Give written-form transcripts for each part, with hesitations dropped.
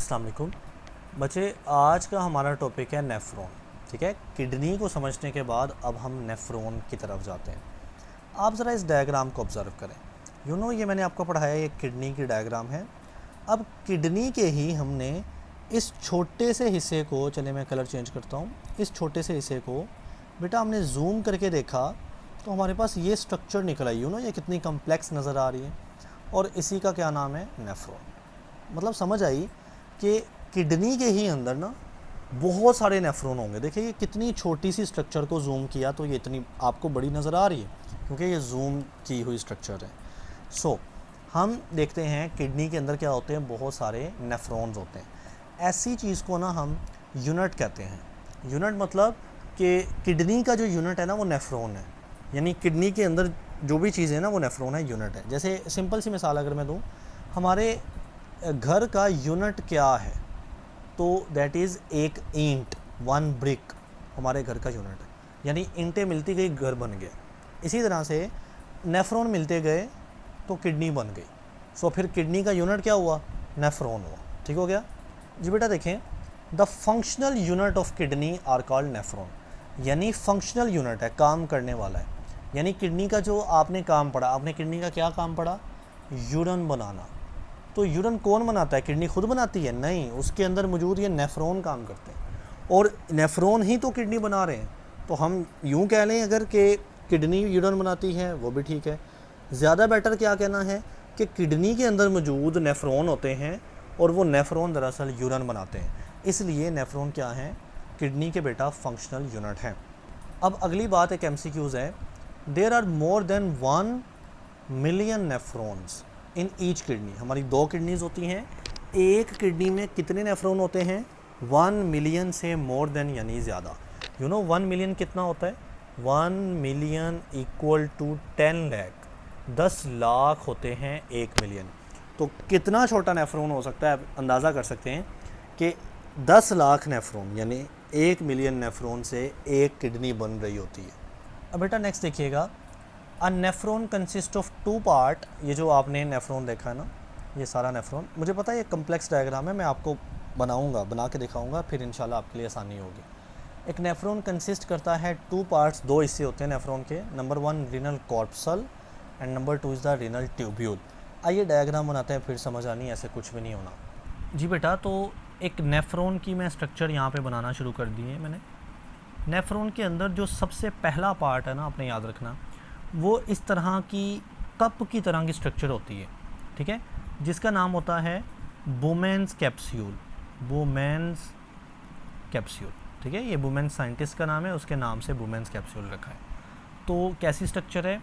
अस्सलाम वालेकुम बच्चे। आज का हमारा टॉपिक है नेफ्रॉन। ठीक है, किडनी को समझने के बाद अब हम नेफ्रॉन की तरफ जाते हैं। आप ज़रा इस डायग्राम को ऑब्ज़र्व करें। ये मैंने आपको पढ़ाया, ये किडनी की डायग्राम है। अब किडनी के ही हमने इस छोटे से हिस्से को, चले मैं कलर चेंज करता हूँ, इस छोटे से हिस्से को बेटा हमने जूम करके देखा तो हमारे पास ये स्ट्रक्चर निकला। ये कितनी कम्प्लेक्स नज़र आ रही है और इसी का क्या नाम है, नेफ्रॉन। मतलब समझ आई कि किडनी के ही अंदर ना बहुत सारे नेफ्रॉन होंगे। देखिए ये कितनी छोटी सी स्ट्रक्चर को जूम किया तो ये इतनी आपको बड़ी नज़र आ रही है क्योंकि ये जूम की हुई स्ट्रक्चर है। सो हम देखते हैं किडनी के अंदर क्या होते हैं, बहुत सारे नेफ्रॉन्स होते हैं। ऐसी चीज़ को ना हम यूनिट कहते हैं। यूनिट मतलब कि किडनी का जो यूनिट है ना वो नेफ्रॉन है, यानी किडनी के अंदर जो भी चीज़ है ना वो नेफ्रॉन है, यूनिट है। जैसे सिंपल सी मिसाल अगर मैं दूँ, हमारे घर का यूनिट क्या है तो दैट इज़ एक ईंट, वन ब्रिक हमारे घर का यूनिट है। यानी ईंटें मिलती गई घर बन गया। इसी तरह से नेफ्रॉन मिलते गए तो किडनी बन गई। सो फिर किडनी का यूनिट क्या हुआ, नेफ्रॉन हुआ। ठीक हो गया जी बेटा। देखें, the functional unit of kidney are called nephron. यानी फंक्शनल यूनिट है, काम करने वाला है। यानी किडनी का जो आपने काम पढ़ा, आपने किडनी का क्या काम पढ़ा, यूरिन बनाना। तो यूरिन कौन बनाता है, किडनी खुद बनाती है? नहीं, उसके अंदर मौजूद ये नेफ्रॉन काम करते हैं और नेफ्रॉन ही तो किडनी बना रहे हैं। तो हम यूँ कह लें अगर कि किडनी यूरिन बनाती है वो भी ठीक है। ज़्यादा बेटर क्या कहना है कि किडनी के अंदर मौजूद नेफ्रॉन होते हैं और वो नेफ्रॉन दरअसल यूरिन बनाते हैं। इसलिए नेफ्रॉन क्या है, किडनी के बेटा फंक्शनल यूनिट हैं। अब अगली बात एक MCQs है। There are more than 1 million nephrons in each kidney. हमारी 2 किडनीज होती हैं, एक किडनी में कितने नेफ्रॉन होते हैं, 1 मिलियन से मोर देन यानी ज़्यादा। 1 मिलियन कितना होता है, 1 million equal to 10 lakh, 10 lakh होते हैं 1 मिलियन। तो कितना छोटा नेफ्रॉन हो सकता है, आप अंदाज़ा कर सकते हैं कि 10 लाख नेफ्रॉन यानी 1 मिलियन नेफ्रॉन से एक किडनी बन रही होती है। अब बेटा नेक्स्ट देखिएगा, अ नेफ्रॉन कंसिस्ट ऑफ 2 पार्ट। ये जो आपने नेफ्रॉन देखा है ना, ये सारा नेफ्रॉन, मुझे पता है ये कम्प्लेक्स डायग्राम है, मैं आपको बना के दिखाऊंगा, फिर इंशाल्लाह आपके लिए आसानी होगी। एक नेफ्रॉन कंसिस्ट करता है 2 पार्ट्स, 2 हिस्से होते हैं नेफ्रॉन के। Number 1 renal corpuscle and number 2 is the renal tubule. आइए डायग्राम बनाते हैं, फिर समझ आनी, ऐसे कुछ भी नहीं होना जी बेटा। तो एक नेफ्रॉन की मैं स्ट्रक्चर यहाँ पे बनाना शुरू कर दी है मैंने। नेफ्रॉन के अंदर जो सबसे पहला पार्ट है ना, आपने याद रखना, वो इस तरह की कप की तरह की स्ट्रक्चर होती है, ठीक है, जिसका नाम होता है बुमेन्स कैप्सूल। बुमेन्स कैप्सूल, ठीक है, ये बुमेन्स साइंटिस्ट का नाम है, उसके नाम से बुमेन्स कैप्सूल रखा है। तो कैसी स्ट्रक्चर है,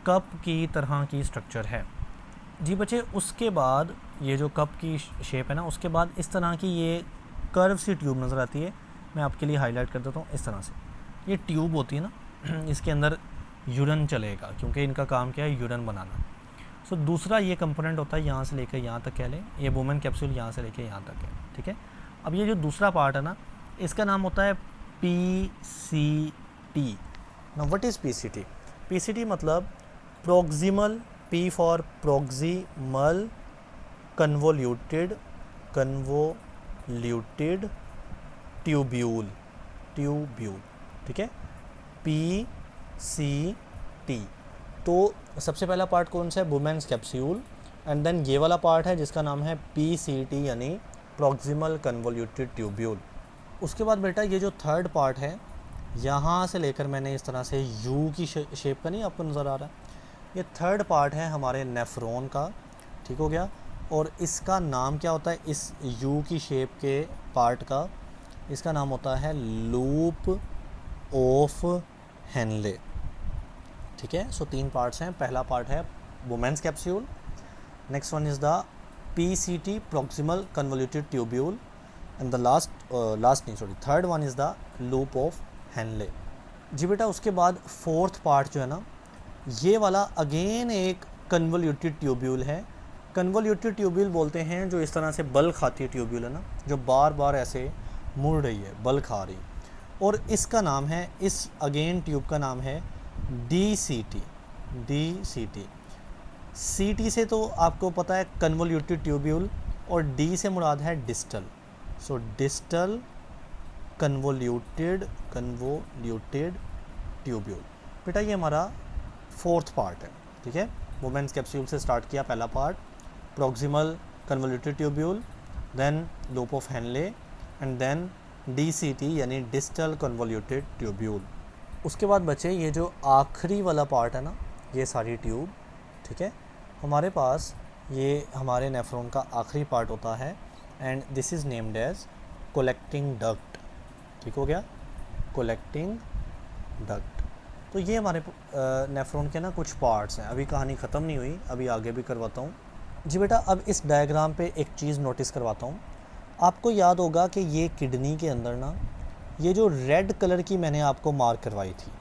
कप की तरह की स्ट्रक्चर है जी बच्चे। उसके बाद ये जो कप की शेप है ना, उसके बाद इस तरह की ये कर्व सी ट्यूब नज़र आती है। मैं आपके लिए हाईलाइट कर देता हूँ। इस तरह से ये ट्यूब होती है ना, इसके अंदर यूरिन चलेगा क्योंकि इनका काम क्या है, यूरिन बनाना। सो दूसरा ये कंपोनेंट होता है, यहाँ से लेकर यहाँ तक कह लें, ये वुमेन कैप्सूल यहाँ से लेकर यहाँ तक है, ठीक है। अब ये जो दूसरा पार्ट है ना, इसका नाम होता है PCT। ना व्हाट इज़ PCT? PCT मतलब proximal, P for proximal convoluted tubule, ठीक है, PCT। तो सबसे पहला पार्ट कौन सा है, बुमेन्स कैप्सूल, एंड देन ये वाला पार्ट है जिसका नाम है PCT यानी प्रोक्सिमल कन्वोल्यूटेड ट्यूब्यूल। उसके बाद बेटा ये जो थर्ड पार्ट है, यहाँ से लेकर मैंने इस तरह से U की शेप का, नहीं आपको नज़र आ रहा है, ये थर्ड पार्ट है हमारे नेफ्रॉन का, ठीक हो गया। और इसका नाम क्या होता है, इस U की शेप के पार्ट का, इसका नाम होता है लूप ऑफ हेनले, ठीक है। सो 3 पार्ट्स हैं। पहला पार्ट है Bowman's capsule, next one is the PCT proximal convoluted tubule, and the third one is the loop of Henle जी बेटा। उसके बाद फोर्थ पार्ट जो है ना, ये वाला अगेन एक कन्वोल्यूटेड ट्यूब्यूल है। कन्वोल्यूटेड ट्यूब्यूल बोलते हैं जो इस तरह से बल खाती है ट्यूब्यूल है ना, जो बार बार ऐसे मुड़ रही है, बल खा रही। और इसका नाम है, इस अगेन ट्यूब का नाम है DCT। CT से तो आपको पता है कन्वोल्यूटेड ट्यूब्यूल, और डी से मुराद है डिस्टल। सो डिस्टल कन्वोल्यूटेड ट्यूब्यूल। बेटा ये हमारा फोर्थ पार्ट है, ठीक है। वुमेन्स कैप्सूल से स्टार्ट किया पहला part, proximal convoluted tubule, then loop of Henle and then DCT यानी डिस्टल कन्वोल्यूटेड ट्यूब्यूल। उसके बाद बच्चे ये जो आखिरी वाला पार्ट है ना, ये सारी ट्यूब, ठीक है, हमारे पास ये हमारे नेफ्रॉन का आखिरी पार्ट होता है and this is named as collecting duct. ठीक हो गया, कलेक्टिंग डक्ट। तो ये हमारे नेफ्रॉन के ना कुछ पार्ट्स हैं। अभी कहानी ख़त्म नहीं हुई, अभी आगे भी करवाता हूँ जी बेटा। अब इस डायग्राम पे एक चीज़ नोटिस करवाता हूँ। आपको याद होगा कि ये किडनी के अंदर ना, ये जो रेड कलर की मैंने आपको मार्क करवाई थी,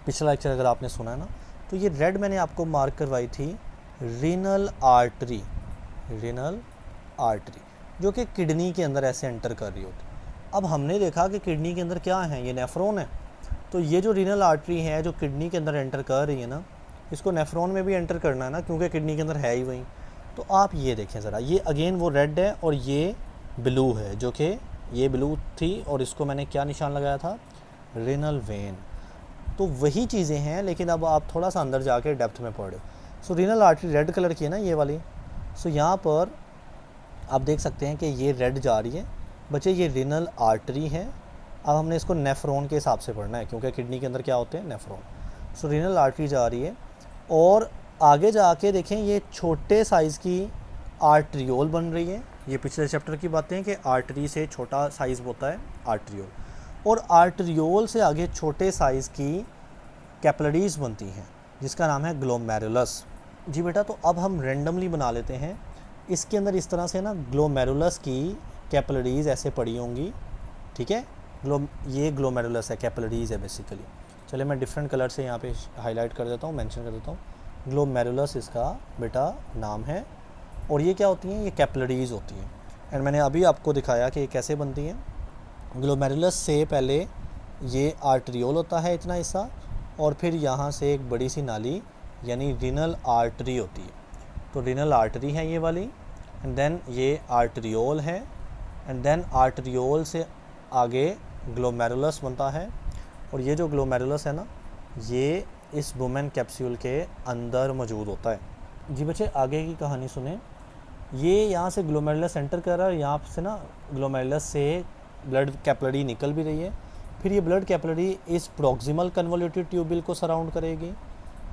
पिछला लेक्चर अगर आपने सुना है ना, तो ये रेड मैंने आपको मार्क करवाई थी रीनल आर्टरी, रीनल आर्टरी जो कि किडनी के अंदर ऐसे एंटर कर रही होती। अब हमने देखा कि किडनी के अंदर क्या है, ये नेफ्रॉन है। तो ये जो रीनल आर्टरी है जो किडनी के अंदर एंटर कर रही है ना, इसको नेफ्रॉन में भी एंटर करना है ना, क्योंकि किडनी के अंदर है ही वही। तो आप ये देखें ज़रा, ये अगेन वो रेड है और ये ब्लू है, जो कि ये ब्लू थी और इसको मैंने क्या निशान लगाया था, रीनल वेन। तो वही चीज़ें हैं, लेकिन अब आप थोड़ा सा अंदर जाके डेप्थ में पढ़ो। सो रीनल आर्टरी रेड कलर की है ना ये वाली। सो यहाँ पर आप देख सकते हैं कि ये रेड जा रही है बच्चे, ये रीनल आर्टरी है। अब हमने इसको नेफ्रॉन के हिसाब से पढ़ना है, क्योंकि किडनी के अंदर क्या होते हैं, नेफ्रॉन। सो रीनल आर्टरी जा रही है और आगे जाके देखें ये छोटे साइज़ की आर्ट्रियोल बन रही है। ये पिछले चैप्टर की बातें हैं कि आर्टरी से छोटा साइज़ होता है आर्ट्रियोल, और आर्ट्रियोल से आगे छोटे साइज़ की कैपिलरीज बनती हैं जिसका नाम है ग्लोमेरुलस। जी बेटा, तो अब हम रेंडमली बना लेते हैं। इसके अंदर इस तरह से ना ग्लोमेरुलस की कैपिलरीज ऐसे पड़ी होंगी, ठीक है। ये ग्लोमेरुलस है, कैपिलरीज है बेसिकली। चलिए मैं डिफरेंट कलर से यहाँ पे हाईलाइट कर देता हूँ, मेंशन कर देता हूँ। ग्लोमेरुलस इसका बेटा नाम है, और ये क्या होती हैं, ये कैपिलरीज होती हैं। एंड मैंने अभी आपको दिखाया कि ये कैसे बनती हैं। ग्लोमेरुलस से पहले ये आर्ट्रियोल होता है इतना हिस्सा, और फिर यहाँ से एक बड़ी सी नाली यानी रीनल आर्टरी होती है। तो रीनल आर्टरी है ये वाली, एंड देन ये आर्ट्रियोल है, एंड देन आर्ट्रियोल से आगे ग्लोमेरुलस बनता है। और ये जो ग्लोमेरुलस है ना, ये इस वुमेन कैप्सूल के अंदर मौजूद होता है। जी बच्चे, आगे की कहानी सुने। ये यहाँ से ग्लोमेरुलस एंटर कर रहा है, यहाँ से ना ग्लोमेरुलस से ब्लड कैपिलरी निकल भी रही है। फिर ये ब्लड कैपिलरी इस प्रॉक्सिमल कन्वोल्यूटेड ट्यूब्यूल को सराउंड करेगी,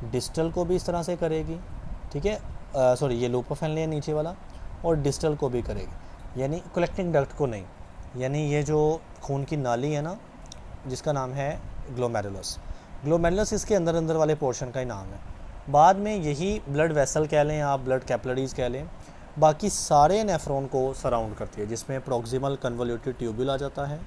डिस्टल को भी इस तरह से करेगी, ठीक है। सॉरी, ये लूप ऑफ हेनले है नीचे वाला, और डिस्टल को भी करेगी, यानी कलेक्टिंग डक्ट को नहीं। यानी ये जो खून की नाली है ना, जिसका नाम है ग्लोमेरुलस, ग्लोमेरुलस इसके अंदर अंदर वाले पोर्शन का ही नाम है। बाद में यही ब्लड वेसल कह लें, आप ब्लड कैपिलरीज कह लें, बाकी सारे नेफ्रॉन को सराउंड करती है, जिसमें प्रॉक्सिमल कन्वोल्यूटेड ट्यूब्यूल आ जाता है,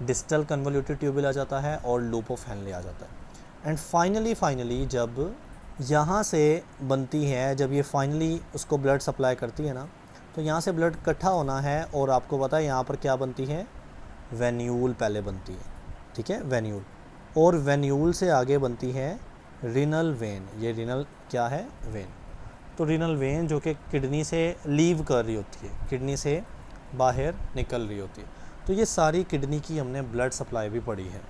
डिस्टल कन्वोल्यूटेड ट्यूब्यूल आ जाता है, और लूप ऑफ हेनले आ जाता है। एंड फाइनली जब यहाँ से बनती है, जब ये फाइनली उसको ब्लड सप्लाई करती है ना, तो यहाँ से ब्लड इकट्ठा होना है, और आपको पता है यहाँ पर क्या बनती है, वेन्यूल पहले बनती है, ठीक है, वेन्यूल। और वेन्यूल से आगे बनती है रीनल वेन। ये रीनल क्या है, वेन। तो रीनल वेन जो कि किडनी से लीव कर रही होती है, किडनी से बाहर निकल रही होती है। तो ये सारी किडनी की हमने ब्लड सप्लाई भी पढ़ी है।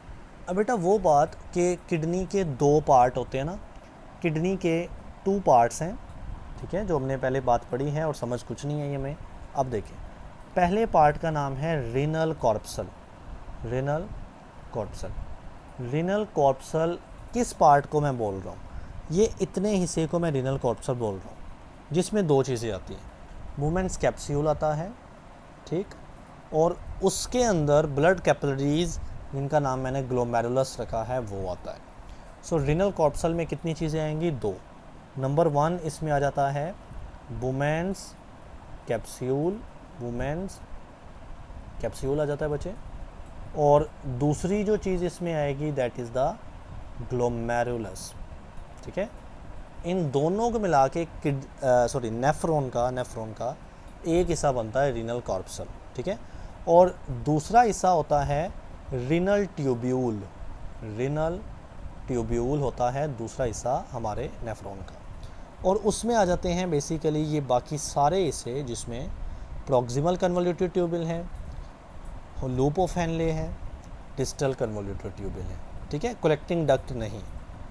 अब बेटा वो बात कि किडनी के दो पार्ट होते हैं ना, किडनी के 2 पार्ट्स हैं, ठीक है, जो हमने पहले बात पढ़ी है, और समझ कुछ नहीं है ये में। अब देखें, पहले पार्ट का नाम है renal corpuscle. Renal corpuscle, renal corpuscle किस पार्ट को मैं बोल रहा हूँ, ये इतने हिस्से को मैं रीनल कॉर्पसल बोल रहा हूँ, जिसमें 2 चीज़ें आती हैं। वुमेन्स कैप्सूल आता है, ठीक, और उसके अंदर ब्लड कैपिलरीज जिनका नाम मैंने ग्लोमेरुलस रखा है वो आता है। सो रीनल कॉर्पसल में कितनी चीज़ें आएंगी, 2। नंबर 1 इसमें आ जाता है वुमेन्स कैप्सूल, वुमेन्स कैप्सूल आ जाता है बच्चे, और दूसरी जो चीज़ इसमें आएगी दैट इज़ द ग्लोमेरुलस, ठीक है। इन दोनों को मिला के नेफ्रॉन का एक हिस्सा बनता है रीनल कॉर्पसल, ठीक है, और दूसरा हिस्सा होता है रीनल ट्यूब्यूल। रीनल ट्यूब्यूल होता है दूसरा हिस्सा हमारे नेफ्रॉन का, और उसमें आ जाते हैं बेसिकली ये बाकी सारे हिस्से, जिसमें प्रॉक्सिमल कन्वोल्यूटेड ट्यूब्यूल है, लूप ऑफ हेनले है, डिस्टल कन्वोल्यूटेड ट्यूब्यूल है, ठीक है, कलेक्टिंग डक्ट नहीं,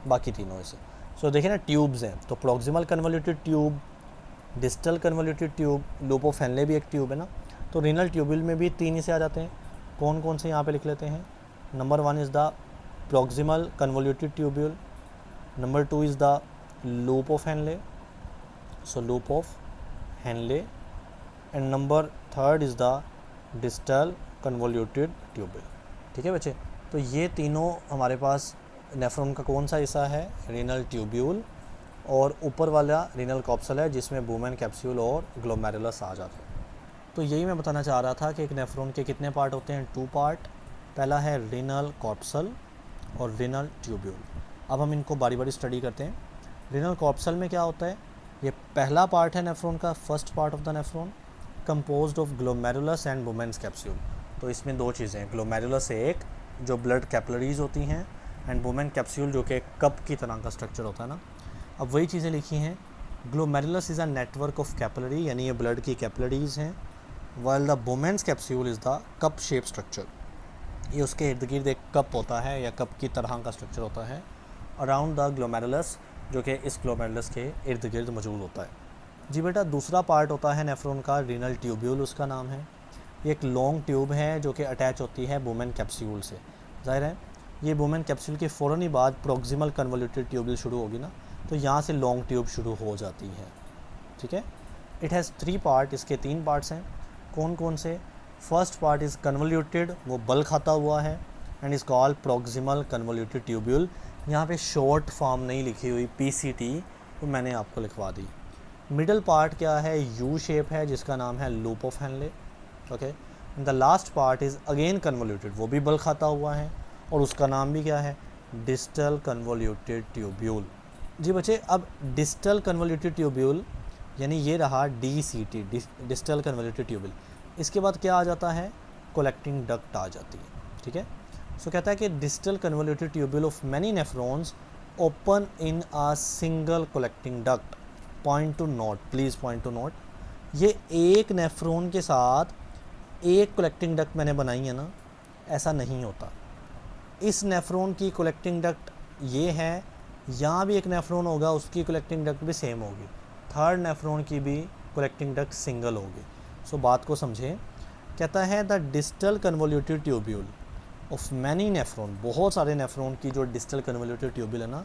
बाकी तीनों ऐसे। सो देखिए ना, ट्यूब्स हैं तो proximal convoluted tube, distal convoluted tube, loop of Henley भी एक ट्यूब है ना। तो रीनल ट्यूब्यूल में भी 3 ही से आ जाते हैं। कौन कौन से यहाँ पे लिख लेते हैं। Number 1 is the proximal convoluted tubule, number 2 is the loop of Henley, so loop of Henle, and number 3 is the distal convoluted tubule, ठीक है बच्चे। तो ये तीनों हमारे पास नेफ्रॉन का कौन सा हिस्सा है, रीनल ट्यूब्यूल, और ऊपर वाला रीनल कॉप्सल है जिसमें बुमेन कैप्सूल और ग्लोमेरुलस आ जाते हैं। तो यही मैं बताना चाह रहा था कि एक नेफ्रॉन के कितने पार्ट होते हैं, 2 पार्ट। पहला है रीनल कॉप्सल और रीनल ट्यूब्यूल। अब हम इनको बारी बारी स्टडी करते हैं। रीनल कॉप्सल में क्या होता है, ये पहला पार्ट है नेफ्रॉन का, first part of the nephron, composed of glomerulus and Bowman's capsule. तो इसमें 2 चीज़ें हैं, ग्लोमेरुलस एक जो ब्लड कैपिलरीज होती हैं, एंड बुमेन कैप्सूल जो कि कप की तरह का स्ट्रक्चर होता है ना। अब वही चीज़ें लिखी हैं, glomerulus is a network of capillary, यानी ये ब्लड की कैपिलरीज हैं, while the Bowman's capsule is the cup shape structure. ये उसके इर्द गिर्द एक कप होता है या कप की तरह का स्ट्रक्चर होता है अराउंड द ग्लोमेरुलस, जो कि इस ग्लोमेरुलस के इर्द गिर्द मौजूद होता है। जी बेटा, दूसरा पार्ट होता है नेफ्रॉन का रीनल ट्यूब्यूल, उसका नाम है। ये एक लॉन्ग ट्यूब है जो कि अटैच होती है बुमेन कैप्सूल से। जाहिर है ये बुमेन कैप्सूल के फ़ौरन ही बाद प्रॉक्सिमल कन्वोल्यूटेड ट्यूब्यूल शुरू होगी ना, तो यहाँ से लॉन्ग ट्यूब शुरू हो जाती है, ठीक है। इट हैज़ 3 पार्ट, इसके 3 पार्ट्स हैं। कौन कौन से। फर्स्ट पार्ट इज़ कन्वोल्यूटेड, वो बल खाता हुआ है, and is called proximal convoluted tubule. यहाँ पे शॉर्ट फॉर्म नहीं लिखी हुई PCT, तो मैंने आपको लिखवा दी। मिडल पार्ट क्या है, यू शेप है जिसका नाम है loop of Henley, okay. The last part is again convoluted, वो भी बल खाता हुआ है और उसका नाम भी क्या है, डिस्टल कन्वोल्यूटेड ट्यूब्यूल। जी बच्चे, अब डिस्टल कन्वोल्यूटेड ट्यूब्यूल यानी ये रहा DCT, डिस्टल कन्वोल्यूटेड ट्यूब्यूल। इसके बाद क्या आ जाता है, कलेक्टिंग डक्ट आ जाती है, ठीक है। सो कहता है कि distal convoluted tubule of many nephrons open in a single collecting duct. Point two note, please point two note, ये एक नेफ्रॉन के साथ एक कलेक्टिंग डक्ट मैंने बनाई है ना, ऐसा नहीं होता। इस नेफ्रॉन की कलेक्टिंग डक्ट ये है, यहाँ भी एक नेफ्रॉन होगा उसकी कलेक्टिंग डक्ट भी सेम होगी, थर्ड नेफ्रॉन की भी कलेक्टिंग डक्ट सिंगल होगी। सो बात को समझें, कहता है the distal convoluted tubule of many nephron, बहुत सारे नेफ्रॉन की जो डिस्टल कन्वोल्यूटेड ट्यूब्यूल है ना,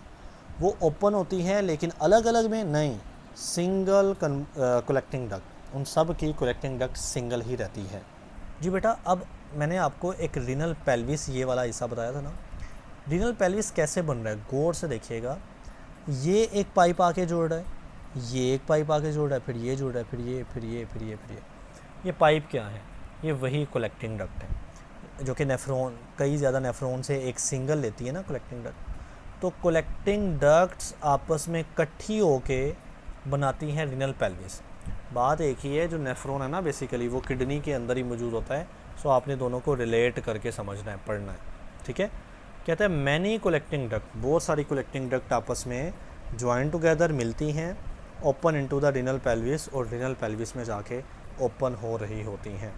वो ओपन होती है लेकिन अलग अलग में नहीं, सिंगल कलेक्टिंग डक्ट, उन सब की कलेक्टिंग डक्ट सिंगल ही रहती है। जी बेटा, अब मैंने आपको एक रीनल पेल्विस ये वाला हिस्सा बताया था ना, रीनल पेल्विस कैसे बन रहा है, गौर से देखिएगा। ये एक पाइप आके जोड़ रहा है, ये एक पाइप आके जोड़ रहा है, फिर ये जोड़ रहा है, फिर ये, फिर ये, फिर ये, फिर ये पाइप क्या है, ये वही कलेक्टिंग डक्ट है जो कि नेफ्रॉन, कई ज़्यादा नेफ्रॉन से एक सिंगल लेती है ना कलेक्टिंग डक्ट। तो कलेक्टिंग डक्ट्स आपस में इकट्ठी होके बनाती हैं रीनल पेल्विस। बात एक ही है, जो नेफ्रॉन है ना बेसिकली वो किडनी के अंदर ही मौजूद होता है। सो आपने दोनों को रिलेट करके समझना है, पढ़ना है, ठीक है। कहते हैं मैनी कलेक्टिंग डक्ट, बहुत सारी कलेक्टिंग डक्ट आपस में ज्वाइन टुगेदर मिलती हैं, open into the renal pelvis, और रीनल पेल्विस में जाके ओपन हो रही होती हैं।